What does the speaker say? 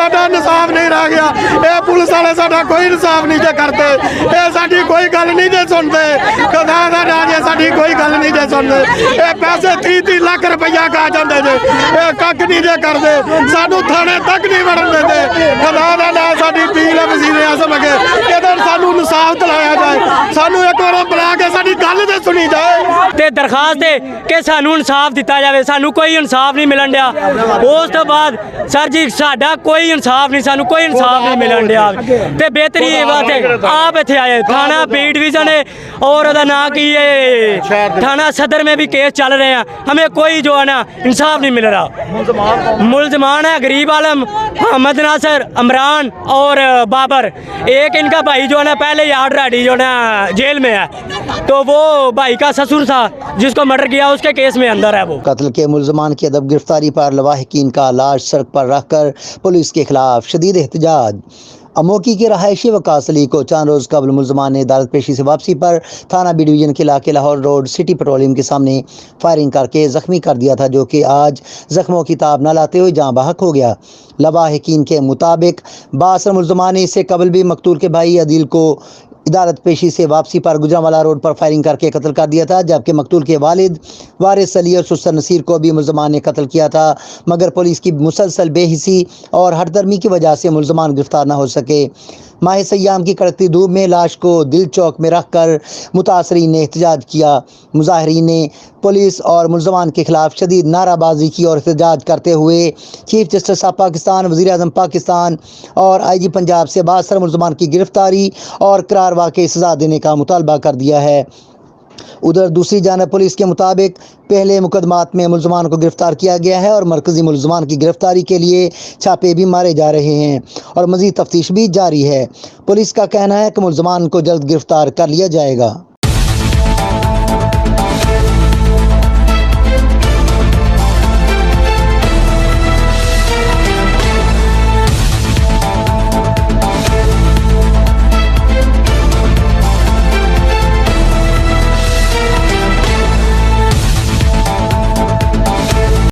साडा इंसाफ नहीं रह गया। ये पुलिस वाले साडा कोई इंसाफ नहीं जे करते, ये साडी कोई गल नहीं जे सुनते। खुदा दा नाम जे साडी कोई गल नहीं जे सुनते। ये पैसे 30-30 लाख रुपया खा जाते जे, ये कख नहीं जे करते, सानू थाने तक नहीं वड़न देते। खुदा दा नाम साडी पीर वजीर आज़म अगे इधर सानू इंसाफ दिलाया जाए, सानू एक बार बुला के साडी गल ते सुनी जाए ते दरखास्त है कि सानू इंसाफ दिता जाए। सानू कोई इंसाफ नहीं मिलन दिया। उस तो बाद सर जी साडा कोई इंसाफ नहीं, सानू कोई इंसाफ नहीं मिलन दिया। ते बेहतरी ये बात है आप इत्थे आए, थाना बी डिवीजन है और ओदा नाम की है, थाना सदर में भी केस चल रहे हैं, हमें कोई जो है ना इंसाफ नहीं मिल रहा। मुलजमान है गरीब आलम, मोहम्मद नासर, इमरान और बाबर। एक इनका भाई जो है ना पहले ही ऑलरेडी जो है ना जेल में है, तो वो भाई का ससुर था जिसको मर्डर किया, उसके केस में अंदर है वो। कत्ल के मुलजमान की अदब गिरफ्तारी पर लवाहिकीन का लाश सड़क पर रखकर पुलिस के खिलाफ शदीद एहतजाज। अमोकी के रहायशी वकास अली को चंद रोज़ कबल मुलजमान ने अदालत पेशी से वापसी पर थाना बी डिवीजन के इलाके लाहौर रोड सिटी पेट्रोलियम के सामने फायरिंग करके ज़ख्मी कर दिया था, जो कि आज ज़ख्मों की ताब न लाते हुए जहाँ बहक हो गया। लवाहिकीन के मुताबिक बासर मुलजमान ने इससे कबल भी मकतूल के भाई अदील को अदालत पेशी से वापसी पर गुजरांवाला रोड पर फायरिंग करके कत्ल कर दिया था, जबकि मकतूल के वालिद वारिस अली और सुस्तर नसीर को भी मुलजमान ने कत्ल किया था, मगर पुलिस की मुसलसल बेहिसी और हरदर्मी की वजह से मुलजमान गिरफ्तार न हो सके। माह सयाम की कड़कती धूप में लाश को दिल चौक में रखकर मुतासरीन ने एहतजाज किया। मुजाहरीन ने पुलिस और मुलजमान के खिलाफ शदीद नाराबाजी की और एहतजाज करते हुए चीफ जस्टिस ऑफ पाकिस्तान, वज़ीर आज़म पाकिस्तान और IG पंजाब से बासर मुलजमान की गिरफ्तारी और करार वाक़ई सज़ा देने का मुतालबा कर दिया है। उधर दूसरी जानब पुलिस के मुताबिक पहले मुकदमात में मुलजमान को गिरफ्तार किया गया है और मरकज़ी मुलजमान की गिरफ्तारी के लिए छापे भी मारे जा रहे हैं और मज़ीद तफ्तीश भी जारी है। पुलिस का कहना है कि मुलजमान को जल्द गिरफ्तार कर लिया जाएगा।